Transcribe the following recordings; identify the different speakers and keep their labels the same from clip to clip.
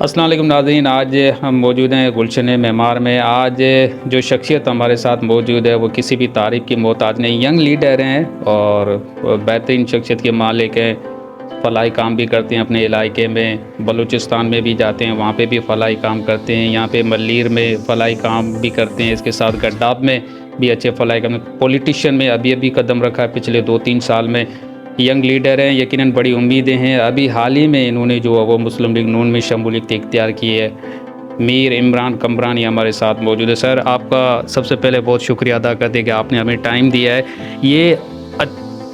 Speaker 1: السلام علیکم ناظرین، آج ہم موجود ہیں گلشن معمار میں۔ آج جو شخصیت ہمارے ساتھ موجود ہے وہ کسی بھی تعریف کی محتاج نہیں، ینگ لیڈر ہیں اور بہترین شخصیت کے مالک ہیں۔ فلاحی کام بھی کرتے ہیں اپنے علاقے میں، بلوچستان میں بھی جاتے ہیں، وہاں پہ بھی فلاحی کام کرتے ہیں، یہاں پہ ملیر میں فلاحی کام بھی کرتے ہیں، اس کے ساتھ گڈاب میں بھی اچھے فلاحی کام۔ پولیٹیشین میں ابھی قدم رکھا ہے پچھلے 2-3 سال میں۔ ینگ لیڈر ہیں، یقیناً بڑی امیدیں ہیں۔ ابھی حال ہی میں انہوں نے جو وہ مسلم لیگ نون میں شمولیت اختیار کی ہے۔ میر عمران قمرانی ہمارے ساتھ موجود ہے۔ سر، آپ کا سب سے پہلے بہت شکریہ ادا کرتے کہ آپ نے ہمیں ٹائم دیا ہے۔ یہ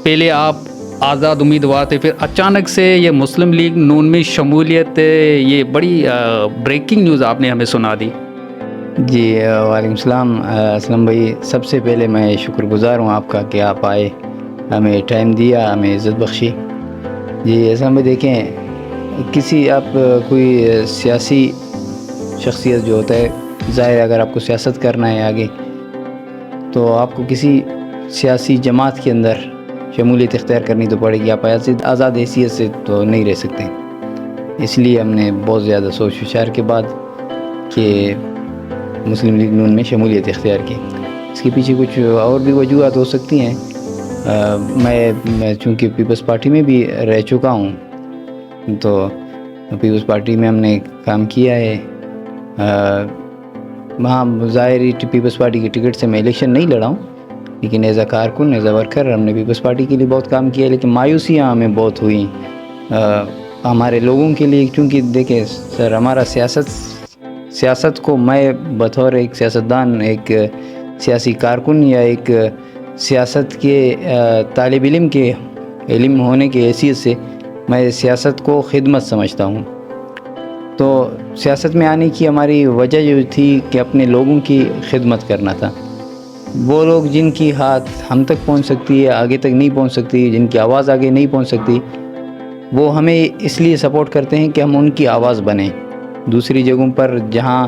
Speaker 1: پہلے آپ آزاد امیدوار تھے، پھر اچانک سے یہ مسلم لیگ نون میں شمولیت، یہ بڑی بریکنگ نیوز آپ نے ہمیں سنا دی۔
Speaker 2: جی وعلیکم السلام اسلم بھائی، سب سے پہلے میں شکر گزار ہوں آپ کا کہ آپ آئے، ہمیں ٹائم دیا، ہمیں عزت بخشی۔ جی اسلم بھائی دیکھیں، کسی آپ کوئی سیاسی شخصیت جو ہوتا ہے، ظاہر اگر آپ کو سیاست کرنا ہے آگے تو آپ کو کسی سیاسی جماعت کے اندر شمولیت اختیار کرنی تو پڑے گی، آپ آزاد حیثیت سے تو نہیں رہ سکتے۔ اس لیے ہم نے بہت زیادہ سوچ وچار کے بعد کہ مسلم لیگ نون میں شمولیت اختیار کی۔ اس کے پیچھے کچھ اور بھی وجوہات ہو سکتی ہیں۔ میں چونکہ پیپلز پارٹی میں بھی رہ چکا ہوں، تو پیپلز پارٹی میں ہم نے کام کیا ہے۔ وہاں ظاہری پیپلز پارٹی کی ٹکٹ سے میں الیکشن نہیں لڑا ہوں، لیکن ایز اے کارکن، ایز اے ورکر ہم نے پیپلز پارٹی کے لیے بہت کام کیا، لیکن مایوسیاں ہمیں بہت ہوئیں ہمارے لوگوں کے لیے، کیونکہ دیکھیں سر، ہمارا سیاست کو میں بطور ایک سیاستدان، ایک سیاسی کارکن یا ایک سیاست کے طالب علم کے علم ہونے کی حیثیت سے میں سیاست کو خدمت سمجھتا ہوں۔ تو سیاست میں آنے کی ہماری وجہ جو تھی کہ اپنے لوگوں کی خدمت کرنا تھا۔ وہ لوگ جن کی ہاتھ ہم تک پہنچ سکتی ہے، آگے تک نہیں پہنچ سکتی، جن کی آواز آگے نہیں پہنچ سکتی، وہ ہمیں اس لیے سپورٹ کرتے ہیں کہ ہم ان کی آواز بنیں۔ دوسری جگہوں پر جہاں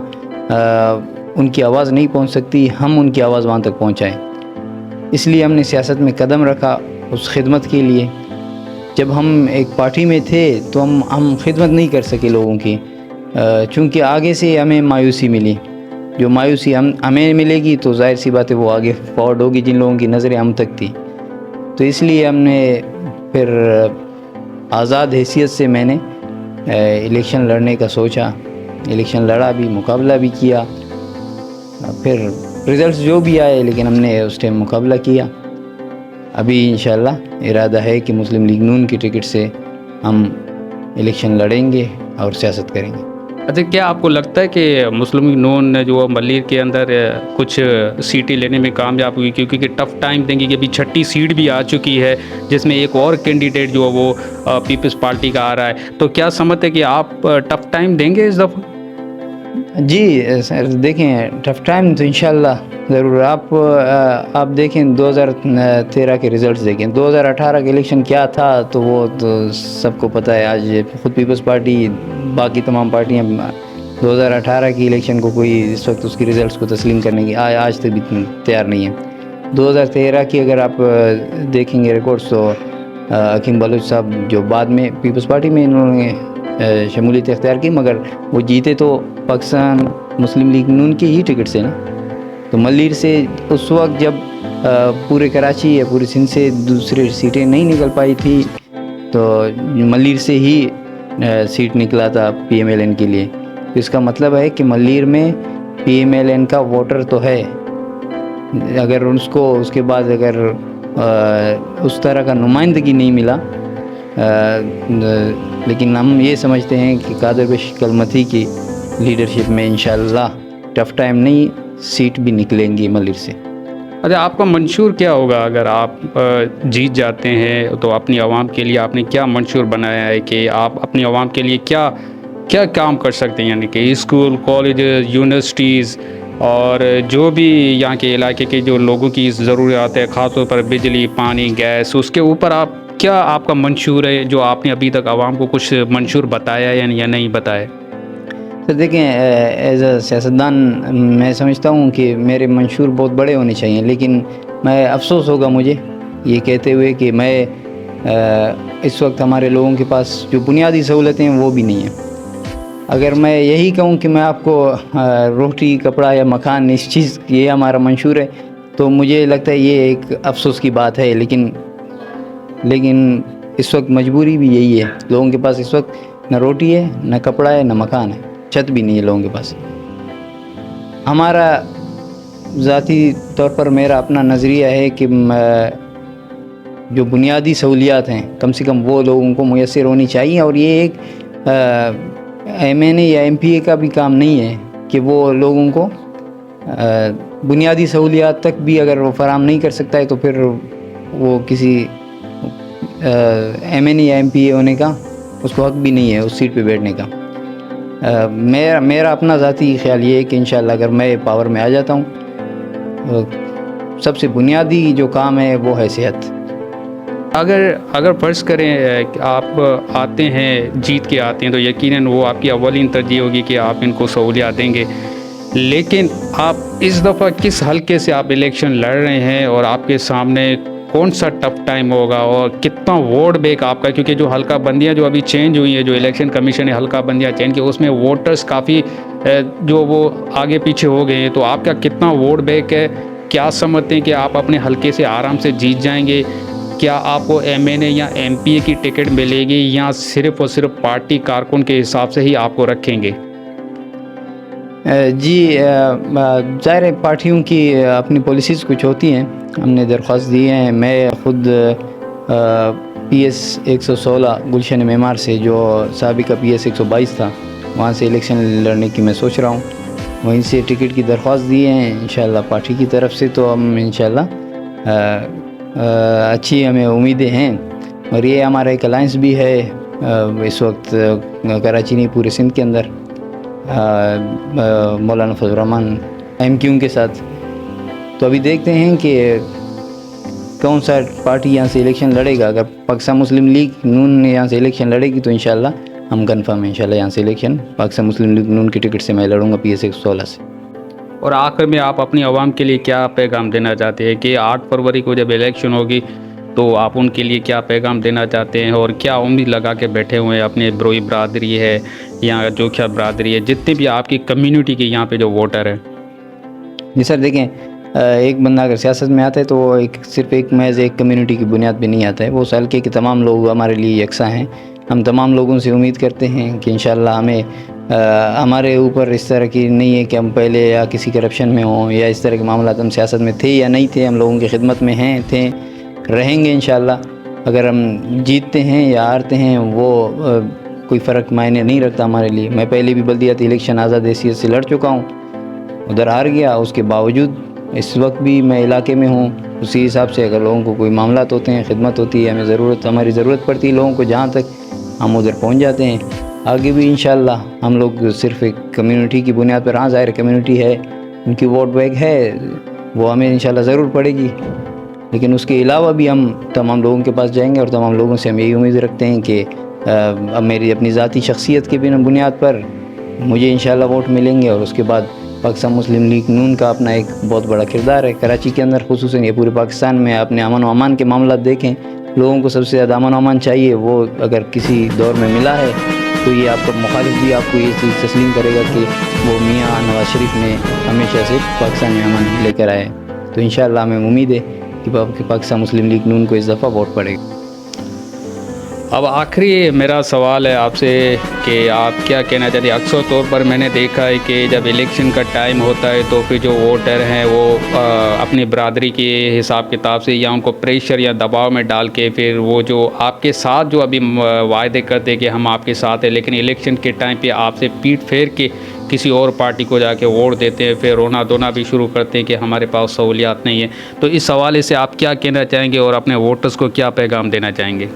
Speaker 2: ان کی آواز نہیں پہنچ سکتی، ہم ان کی آواز وہاں تک پہنچائیں۔ اس لیے ہم نے سیاست میں قدم رکھا اس خدمت کے لیے۔ جب ہم ایک پارٹی میں تھے تو ہم خدمت نہیں کر سکے لوگوں کی، چونکہ آگے سے ہمیں مایوسی ملی۔ جو مایوسی ہمیں ملے گی تو ظاہر سی بات ہے وہ آگے فارورڈ ہوگی جن لوگوں کی نظریں ہم تک تھی۔ تو اس لیے ہم نے پھر آزاد حیثیت سے میں نے الیکشن لڑنے کا سوچا، الیکشن لڑا بھی، مقابلہ بھی کیا، پھر ریزلٹس جو بھی آئے، لیکن ہم نے اس ٹائم مقابلہ کیا۔ ابھی انشاءاللہ ارادہ ہے کہ مسلم لیگ نون کی ٹکٹ سے ہم الیکشن لڑیں گے اور سیاست کریں گے۔
Speaker 1: اچھا، کیا آپ کو لگتا ہے کہ مسلم لیگ نون جو ملیر کے اندر کچھ سیٹیں لینے میں کامیاب ہوئی، کیونکہ ٹف ٹائم دیں گے کہ ابھی 6ٹھی سیٹ بھی آ چکی ہے جس میں ایک اور کینڈیڈیٹ جو وہ پیپلز پارٹی کا آ رہا ہے، تو کیا سمجھتے ہیں کہ آپ ٹف ٹائم دیں گے اس دفعہ؟
Speaker 2: جی سر دیکھیں، ٹف ٹائم تو انشاءاللہ ضرور۔ آپ دیکھیں 2013 کے ریزلٹس دیکھیں، 2018 کے الیکشن کیا تھا تو وہ تو سب کو پتہ ہے۔ آج خود پیپلز پارٹی، باقی تمام پارٹیاں 2018 کی الیکشن کو کوئی اس وقت اس کی ریزلٹس کو تسلیم کرنے کی آج تک بھی تیار نہیں ہے۔ 2013 کی اگر آپ دیکھیں گے ریکارڈز تو حکیم بلوچ صاحب جو بعد میں پیپلز پارٹی میں انہوں نے شمولیت اختیار کی، مگر وہ جیتے تو پاکستان مسلم لیگ نون کی ہی ٹکٹ سے نا۔ تو ملیر سے اس وقت جب پورے کراچی یا پورے سندھ سے دوسری سیٹیں نہیں نکل پائی تھی، تو ملیر سے ہی سیٹ نکلا تھا پی ایم ایل این کے لیے۔ تو اس کا مطلب ہے کہ ملیر میں پی ایم ایل این کا ووٹر تو ہے، اگر اس کو اس کے بعد اگر اس طرح کا نمائندگی نہیں ملا، لیکن ہم یہ سمجھتے ہیں کہ قادر بشیر کلمتی کی لیڈرشپ میں انشاءاللہ ٹف ٹائم نہیں، سیٹ بھی نکلیں گی ملیر سے۔
Speaker 1: اچھا، آپ کا منشور کیا ہوگا اگر آپ جیت جاتے ہیں تو اپنی عوام کے لیے آپ نے کیا منشور بنایا ہے کہ آپ اپنی عوام کے لیے کیا کام کر سکتے ہیں؟ یعنی کہ اسکول، کالجز، یونیورسٹیز اور جو بھی یہاں کے علاقے کے جو لوگوں کی ضروریات ہے، خاص طور پر بجلی، پانی، گیس، اس کے اوپر آپ کا منشور ہے جو آپ نے ابھی تک عوام کو کچھ منشور بتایا ہے یا نہیں بتایا؟
Speaker 2: تو دیکھیں، ایز اے سیاستدان میں سمجھتا ہوں کہ میرے منشور بہت بڑے ہونے چاہیے، لیکن میں افسوس ہوگا مجھے یہ کہتے ہوئے کہ میں اس وقت ہمارے لوگوں کے پاس جو بنیادی سہولتیں ہیں وہ بھی نہیں ہیں۔ اگر میں یہی کہوں کہ میں آپ کو روٹی کپڑا یا مکان اس چیز یہ ہمارا منشور ہے تو مجھے لگتا ہے یہ ایک افسوس کی بات ہے، لیکن اس وقت مجبوری بھی یہی ہے. لوگوں کے پاس اس وقت نہ روٹی ہے، نہ کپڑا ہے، نہ مکان ہے، چھت بھی نہیں ہے لوگوں کے پاس. ہمارا ذاتی طور پر میرا اپنا نظریہ ہے کہ جو بنیادی سہولیات ہیں کم سے کم وہ لوگوں کو میسر ہونی چاہیے، اور یہ ایک ایم این اے یا ایم پی اے کا بھی کام نہیں ہے کہ وہ لوگوں کو بنیادی سہولیات تک بھی اگر وہ فراہم نہیں کر سکتا ہے تو پھر وہ کسی ایم این اے یا ایم پی اے ہونے کا اس کو حق بھی نہیں ہے اس سیٹ پہ بیٹھنے کا. میرا اپنا ذاتی خیال یہ ہے کہ انشاءاللہ اگر میں پاور میں آ جاتا ہوں، سب سے بنیادی جو کام ہے وہ ہے صحت.
Speaker 1: اگر فرض کریں کہ آپ آتے ہیں، جیت کے آتے ہیں، تو یقیناً وہ آپ کی اولین ترجیح ہوگی کہ آپ ان کو سہولیات دیں گے. لیکن آپ اس دفعہ کس حلقے سے آپ الیکشن لڑ رہے ہیں اور آپ کے سامنے کون سا ٹف ٹائم ہوگا اور کتنا ووٹ بیک آپ کا، کیونکہ جو حلقہ بندیاں جو ابھی چینج ہوئی ہیں، جو الیکشن کمیشن نے حلقہ بندیاں چینج کی، اس میں ووٹرز کافی جو وہ آگے پیچھے ہو گئے ہیں، تو آپ کا کتنا ووٹ بیک ہے؟ کیا سمجھتے ہیں کہ آپ اپنے حلقے سے آرام سے جیت جائیں گے؟ کیا آپ کو ایم این اے یا ایم پی اے کی ٹکٹ ملے گی یا صرف اور صرف پارٹی کارکن کے حساب سے ہی آپ کو رکھیں گے؟
Speaker 2: جی ظاہر ہے پارٹیوں کی اپنی پالیسیز کچھ ہوتی ہیں. ہم نے درخواست دی ہیں. میں خود پی ایس 116 گلشن معمار سے، جو سابقہ پی ایس 122 تھا، وہاں سے الیکشن لڑنے کی میں سوچ رہا ہوں. وہیں سے ٹکٹ کی درخواست دی ہیں انشاءاللہ پارٹی کی طرف سے. تو ہم انشاءاللہ اچھی ہمیں امیدیں ہیں. اور یہ ہمارا ایک الائنس بھی ہے اس وقت کراچی نہیں پورے سندھ کے اندر مولانا فضل الرحمان ایم کیو کے ساتھ. تو ابھی دیکھتے ہیں کہ کون سا پارٹی یہاں سے الیکشن لڑے گا. اگر پاکستان مسلم لیگ نون یہاں سے الیکشن لڑے گی تو انشاءاللہ ہم کنفرم ہیں انشاءاللہ یہاں سے الیکشن پاکستان مسلم لیگ نون کی ٹکٹ سے میں لڑوں گا پی ایس 116 سے.
Speaker 1: اور آخر میں آپ اپنی عوام کے لیے کیا پیغام دینا چاہتے ہیں کہ 8 فروری کو جب الیکشن ہوگی تو آپ ان کے لیے کیا پیغام دینا چاہتے ہیں اور کیا امید لگا کے بیٹھے ہوئے ہیں؟ اپنے بروئی برادری ہے یا جو کیا برادری ہے، جتنے بھی آپ کی کمیونٹی کے یہاں پہ جو ووٹر ہیں؟
Speaker 2: جی سر، دیکھیں ایک بندہ اگر سیاست میں آتا ہے تو وہ صرف ایک محض ایک کمیونٹی کی بنیاد پہ نہیں آتا ہے. وہ حلقے کے تمام لوگ ہمارے لیے یکساں ہیں. ہم تمام لوگوں سے امید کرتے ہیں کہ انشاءاللہ ہمیں ہمارے اوپر اس طرح کی نہیں ہے کہ ہم پہلے یا کسی کرپشن میں ہوں یا اس طرح کے معاملات. ہم سیاست میں تھے یا نہیں تھے، ہم لوگوں کی خدمت میں تھے، رہیں گے انشاءاللہ. اگر ہم جیتتے ہیں یا ہارتے ہیں وہ کوئی فرق معنی نہیں رکھتا ہمارے لیے. میں پہلے بھی بلدیاتی الیکشن آزاد حیثیت سے لڑ چکا ہوں، ادھر ہار گیا. اس کے باوجود اس وقت بھی میں علاقے میں ہوں. اسی حساب سے اگر لوگوں کو کوئی معاملات ہوتے ہیں، خدمت ہوتی ہے، ہماری ضرورت پڑتی ہے لوگوں کو جہاں تک، ہم ادھر پہنچ جاتے ہیں. آگے بھی انشاءاللہ ہم لوگ صرف ایک کمیونٹی کی بنیاد پر، ہاں ظاہر کمیونٹی ہے، ان کی ووٹ بینک ہے، وہ ہمیں انشاءاللہ ضرور پڑے گی. لیکن اس کے علاوہ بھی ہم تمام لوگوں کے پاس جائیں گے اور تمام لوگوں سے ہم یہی امید رکھتے ہیں کہ اب میری اپنی ذاتی شخصیت کے بنیاد پر مجھے انشاءاللہ ووٹ ملیں گے. اور اس کے بعد پاکستان مسلم لیگ نون کا اپنا ایک بہت بڑا کردار ہے کراچی کے اندر، خصوصاً یہ پورے پاکستان میں. اپنے امن و امان کے معاملات دیکھیں، لوگوں کو سب سے زیادہ امن و امان چاہیے. وہ اگر کسی دور میں ملا ہے تو یہ آپ کا مخالف بھی آپ کو یہ چیز تسلیم کرے گا کہ وہ میاں نواز شریف نے ہمیشہ سے پاکستان میں امن لے کر آئے. تو انشاءاللہ ہمیں امید ہے کہ پاکستان مسلم لیگ نون کو اس دفعہ ووٹ پڑے گا.
Speaker 1: اب آخری میرا سوال ہے آپ سے کہ آپ کیا کہنا چاہتے ہیں؟ اکثر طور پر میں نے دیکھا ہے کہ جب الیکشن کا ٹائم ہوتا ہے تو پھر جو ووٹر ہیں وہ اپنی برادری کے حساب کتاب سے یا ان کو پریشر یا دباؤ میں ڈال کے پھر وہ جو آپ کے ساتھ جو ابھی وعدے کرتے ہیں کہ ہم آپ کے ساتھ ہیں، لیکن الیکشن کے ٹائم پہ آپ سے پیٹ پھیر کے کسی اور پارٹی کو جا کے ووٹ دیتے ہیں، پھر رونا دھونا بھی شروع کرتے ہیں کہ ہمارے پاس سہولیات نہیں ہیں. تو اس حوالے سے آپ کیا کہنا چاہیں گے اور اپنے ووٹرز کو کیا پیغام دینا چاہیں گے؟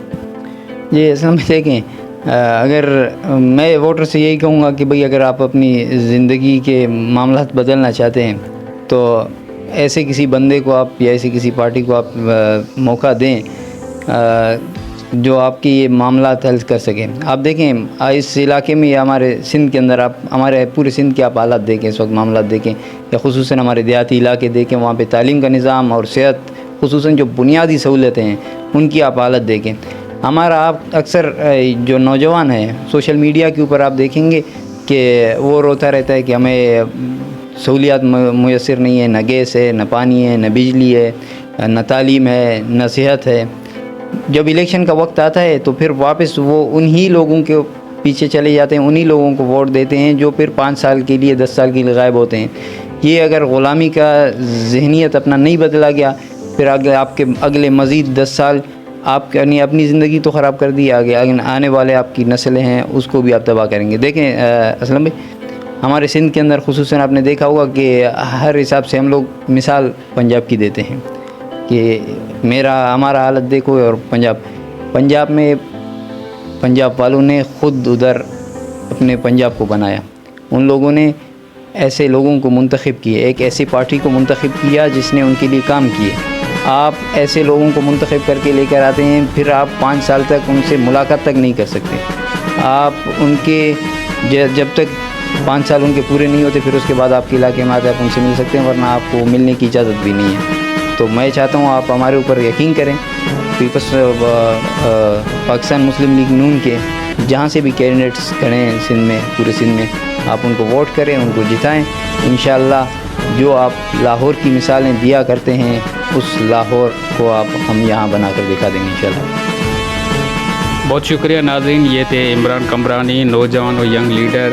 Speaker 2: جی اصل میں دیکھیں، اگر میں ووٹر سے یہی کہوں گا کہ بھئی اگر آپ اپنی زندگی کے معاملات بدلنا چاہتے ہیں تو ایسے کسی بندے کو آپ یا ایسی کسی پارٹی کو آپ موقع دیں جو آپ کی یہ معاملات حل کر سکیں. آپ دیکھیں اس علاقے میں یا ہمارے سندھ کے اندر، آپ ہمارے پورے سندھ کے آپ حالات دیکھیں، اس وقت معاملات دیکھیں، یا خصوصاً ہمارے دیہاتی علاقے دیکھیں، وہاں پہ تعلیم کا نظام اور صحت، خصوصاً جو بنیادی سہولتیں ہیں ان کی آپ حالت دیکھیں. ہمارا آپ اکثر جو نوجوان ہیں سوشل میڈیا کے اوپر آپ دیکھیں گے کہ وہ روتا رہتا ہے کہ ہمیں سہولیات میسر نہیں ہے، نہ گیس ہے، نہ پانی ہے، نہ بجلی ہے، نہ تعلیم ہے، نہ صحت ہے. جب الیکشن کا وقت آتا ہے تو پھر واپس وہ انہی لوگوں کے پیچھے چلے جاتے ہیں، انہی لوگوں کو ووٹ دیتے ہیں جو پھر 5 سال کے لیے 10 سال کے لیے غائب ہوتے ہیں. یہ اگر غلامی کا ذہنیت اپنا نہیں بدلا گیا، پھر آگے آپ کے اگلے مزید 10 سال آپ نے اپنی زندگی تو خراب کر دی، آگے آنے والے آپ کی نسلیں ہیں اس کو بھی آپ تباہ کریں گے. دیکھیں اسلم بھائی، ہمارے سندھ کے اندر خصوصاً آپ نے دیکھا ہوگا کہ ہر حساب سے ہم لوگ مثال پنجاب کی دیتے ہیں کہ ہمارا حالت دیکھو. اور پنجاب میں پنجاب والوں نے خود ادھر اپنے پنجاب کو بنایا. ان لوگوں نے ایسے لوگوں کو منتخب کیے، ایک ایسی پارٹی کو منتخب کیا جس نے ان کے لیے کام کیے. آپ ایسے لوگوں کو منتخب کر کے لے کر آتے ہیں، پھر آپ 5 سال تک ان سے ملاقات تک نہیں کر سکتے. آپ ان کے جب تک 5 سال ان کے پورے نہیں ہوتے، پھر اس کے بعد آپ کے علاقے میں آتے آپ ان سے مل سکتے ہیں، ورنہ آپ کو ملنے کی اجازت بھی نہیں ہے. تو میں چاہتا ہوں آپ ہمارے اوپر یقین کریں. پیپلز پاکستان مسلم لیگ نون کے جہاں سے بھی کینڈیڈیٹس کھڑے ہیں سندھ میں، پورے سندھ میں، آپ ان کو ووٹ کریں، ان کو جتائیں. انشاءاللہ جو آپ لاہور کی مثالیں دیا کرتے ہیں اس لاہور کو ہم یہاں بنا کر دکھا دیں گے انشاءاللہ.
Speaker 1: بہت شکریہ ناظرین. یہ تھے عمران قمرانی، نوجوان اور ینگ لیڈر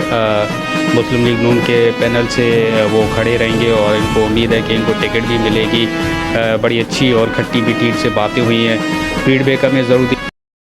Speaker 1: مسلم لیگ نون کے پینل سے. وہ کھڑے رہیں گے اور ان کو امید ہے کہ ان کو ٹکٹ بھی ملے گی. بڑی اچھی اور کھٹی میٹھی سے باتیں ہوئی ہیں. فیڈ بیک ہمیں ضرور